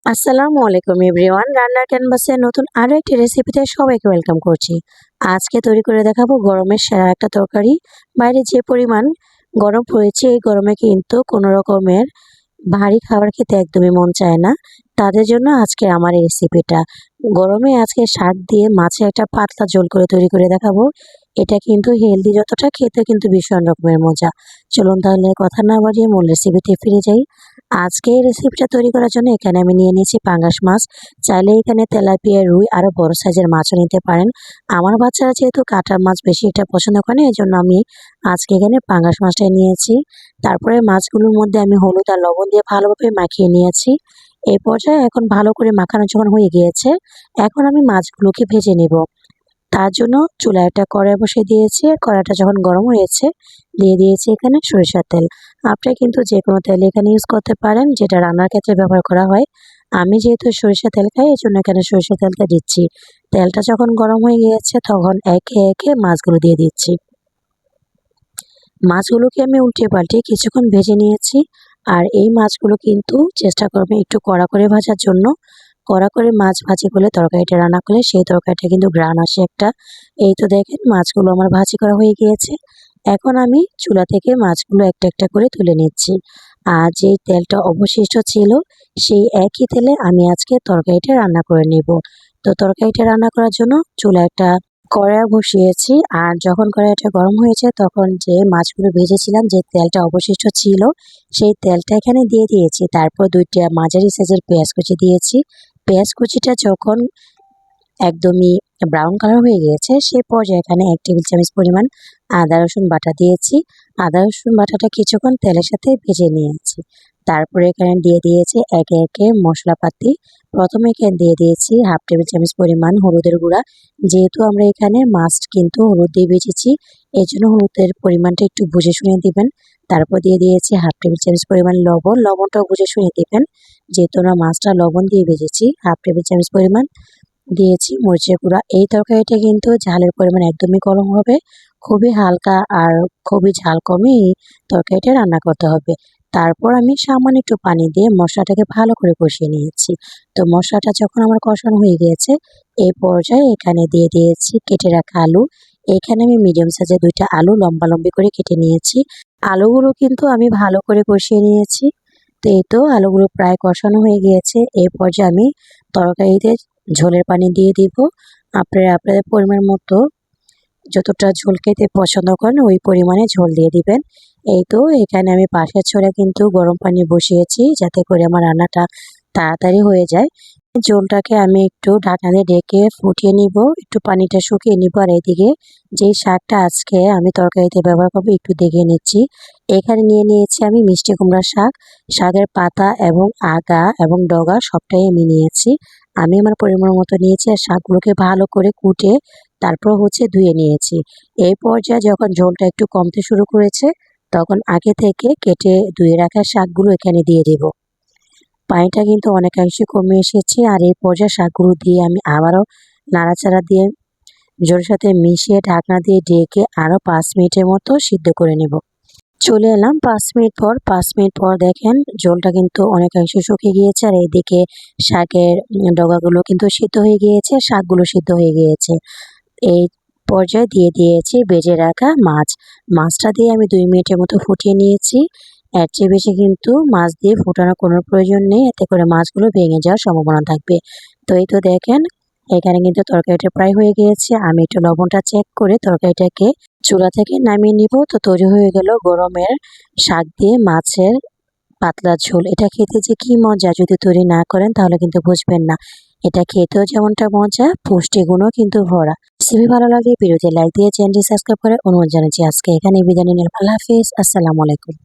আসসালামু আলাইকুম এভরিওয়ান। রান্নার ক্যানভাসে নতুন আরো একটি রেসিপিতে সবাইকে ওয়েলকাম করছি। আজকে তৈরি করে দেখাবো গরমের সেরা একটা তরকারি। বাইরে যে পরিমাণ গরম পড়েছে, এই গরমে কিন্তু কোনো রকমের ভারী খাবার খেতে একদমই মন চায় না। তাদের জন্য আজকে আমার এই রেসিপিটা। গরমে আজকে শাক দিয়ে মাছের একটা পাতলা ঝোল করে তৈরি করে দেখাবো। এটা কিন্তু হেলদি যতটা, খেতে কিন্তু ভীষণ রকমের মজা। চলুন তাহলে কথা না বাড়িয়ে মূল রেসিপিতে ফিরে যাই। আজকে এই রেসিপিটা তৈরি করার জন্য এখানে আমি নিয়ে নিয়েছি পাঙ্গাস মাছ। চাইলে এখানে তেলাপিয়া, রুই আরও বড় সাইজের মাছও নিতে পারেন। আমার বাচ্চারা যেহেতু কাঁটার মাছ বেশি এটা পছন্দ করে না, এজন্য আমি আজকে এখানে পাঙ্গাস মাছটাই নিয়েছি। তারপরে মাছগুলোর মধ্যে আমি হলুদ আর লবণ দিয়ে ভালোভাবে মাখিয়ে নিয়েছি। এই পর্যায়ে এখন ভালো করে মাখানো যখন হয়ে গিয়েছে, এখন আমি মাছগুলোকে ভেজে নেব। তার জন্য চুলায় একটা কড়াই বসিয়ে দিয়েছি। কড়াইটা যখন গরম হয়েছে, দিয়ে দিয়েছি এখানে সরিষার তেল। আপনারা কিন্তু যে কোনো তেল এখানে ইউজ করতে পারেন, যেটা রান্নার ক্ষেত্রে ব্যবহার করা হয়। আমি যেহেতু সরিষার তেল খাই, এজন্য এখানে সরিষার তেলটা দিচ্ছি। তেলটা যখন গরম হয়ে গিয়েছে, তখন একে একে মাছগুলো দিয়ে দিচ্ছি। মাছগুলোকে আমি উল্টে পাল্টে কিছুক্ষণ ভেজে নিয়েছি। আর এই মাছগুলো কিন্তু চেষ্টা করবেন একটু কড়া করে ভাজার জন্য। কড়া করে মাছ ভাজি করলে, তরকারিটা রান্না করলে সেই তরকারিটা কিন্তু ঘ্রাণ আসে একটা। এই তো দেখেন মাছগুলো আমার ভাজি করা হয়ে গিয়েছে। এখন আমি চুলা থেকে মাছগুলো একটা একটা করে তুলে নিচ্ছি। আর যেই তেলটা অবশিষ্ট ছিল, সেই একই তেলে আমি আজকে তরকারিটা রান্না করে নেব। তো তরকারিটা রান্না করার জন্য চুলা একটা কড়াই বসিয়েছি। আর যখন কড়াইটা গরম হয়েছে, তখন যে মাছগুলো ভেজেছিলাম, যে তেলটা অবশিষ্ট ছিল, সেই তেলটা এখানে দিয়ে দিয়েছি। তারপর ২টা মাঝারি সাইজের পেঁয়াজ কুচি দিয়েছি। পেঁয়াজ কুচিটা যখন একদমই ব্রাউন কালার হয়ে গিয়েছে, সে পর্যায়ে এখানে ১ টেবিল চামচ পরিমাণ আদা রসুন বাটা দিয়েছি। আদা রসুন বাটাটা কিছুক্ষণ তেলের সাথে ভেজে নিয়েছি। তারপরে এখানে দিয়ে দিয়েছি একে একে মশলাপাতি। প্রথমে এখানে দিয়ে দিয়েছি 1/2 টেবিল চামচ পরিমাণ হলুদের গুঁড়া। যেহেতু আমরা এখানে মাছ কিন্তু হলুদ দিয়ে ভেজেছি, এই জন্য হলুদের পরিমাণটা একটু বুঝে শুনে দিবেন। তারপর দিয়ে দিয়েছি 1/2 টেবিল চামচ পরিমাণ লবণ। লবণটাও বুঝে শুনে দিবেন, যেহেতু আমরা মাছটা লবণ দিয়ে ভেজেছি। 1/2 টেবিল চামচ পরিমাণ দিয়েছি মরিচের গুঁড়া। এই তরকারিটা কিন্তু ঝালের পরিমাণ একদমই কম হবে। খুবই হালকা আর খুবই ঝাল কমে এই তরকারিটা রান্না করতে হবে। তারপর আমি সামান্য একটু পানি দিয়ে মশলাটাকে ভালো করে কষিয়ে নিয়েছি। তো মশলাটা যখন আমার কষানো হয়ে গিয়েছে, এই পর্যায়ে এখানে দিয়ে দিয়েছি কেটে রাখা আলু। এখানে আমি মিডিয়াম সাইজের ২টা আলু লম্বা করে কেটে নিয়েছি। আলুগুলো কিন্তু আমি ভালো করে কষিয়ে নিয়েছি। তো এই তো আলুগুলো প্রায় কষানো হয়ে গিয়েছে। এই পর্যায়ে আমি তরকারিতে ঝোলের পানি দিয়ে দিব। আপনারা আপনাদের পরিমাণ মতো যতটা ঝোল খেতে পছন্দ করেন, ওই পরিমাণে ঝোল দিয়ে দিবেন। এই তো এখানে আমি পাশের চুলায় কিন্তু গরম পানি বসিয়েছি, যাতে করে আমার রান্নাটা তাড়াতাড়ি হয়ে যায়। ঝোলটাকে আমি একটু ঢাকনা দিয়ে ঢেকে ফুটিয়ে নিব, একটু পানিটা শুকিয়ে নিব। আর এদিকে যেই শাকটা আজকে আমি তরকারিতে ব্যবহার করব, একটু দেখে নিচ্ছি। এখানে নিয়ে নিয়েছি আমি মিষ্টি কুমড়ার শাক। শাকের পাতা এবং আগা এবং ডগা সবটাই আমি নিয়েছি। আমি আমার পরিমাণ মতো নিয়েছি। আর শাকগুলোকে ভালো করে কুটে তারপর ধুয়ে নিয়েছি। এই পর্যায়ে যখন ঝোলটা একটু কমতে শুরু করেছে, তখন আগে থেকে কেটে ধুয়ে রাখা শাকগুলো এখানে দিয়ে দেব। পানিটা কিন্তু অনেকাংশে কমে এসেছে। আর এই পর্যায়ে শাকগুলো দিয়ে আমি আবারও নাড়াচাড়া দিয়ে ঝোলের সাথে মিশিয়ে ঢাকনা দিয়ে ঢেকে আরও ৫ মিনিটের মতো সিদ্ধ করে নেব। চলে এলাম ৫ মিনিট পর। ৫ মিনিট পর দেখেন ঝোলটা কিন্তু অনেকাংশে শুকিয়ে গিয়েছে। আর এইদিকে শাকের ডগাগুলো কিন্তু সিদ্ধ হয়ে গিয়েছে, শাকগুলো সিদ্ধ হয়ে গিয়েছে। এই পর্যায়ে দিয়ে দিয়েছি ভেজে রাখা মাছ। মাছটা দিয়ে আমি ২ মিনিটের মতো ফুটিয়ে নিয়েছি। এর চেয়ে বেশি কিন্তু মাছ দিয়ে ফোটানোর কোনো প্রয়োজন নেই, এতে করে মাছগুলো ভেঙে যাওয়ার সম্ভাবনা থাকবে। তো এই তো দেখেন এখানে কিন্তু তরকারিটা প্রায় হয়ে গিয়েছে। আমি একটু লবণটা চেক করে তরকারিটাকে চুলা থেকে নামিয়ে নিব। তো তৈরি হয়ে গেল গরমের শাক দিয়ে মাছের পাতলা ঝোল। এটা খেতে যে কি মজা, যদি তৈরি না করেন তাহলে কিন্তু বুঝবেন না। এটা খেতেও যেমনটা মজা, পুষ্টিগুণও কিন্তু ভরা। রেসিপি ভালো লাগলে ভিডিওতে লাইক দিয়ে চ্যানেলটি সাবস্ক্রাইব করে অনুরোধ জানাচ্ছি। আজকে এখানে বিদায় নিলাম। আল্লাহ হাফিজ। আসসালামু আলাইকুম।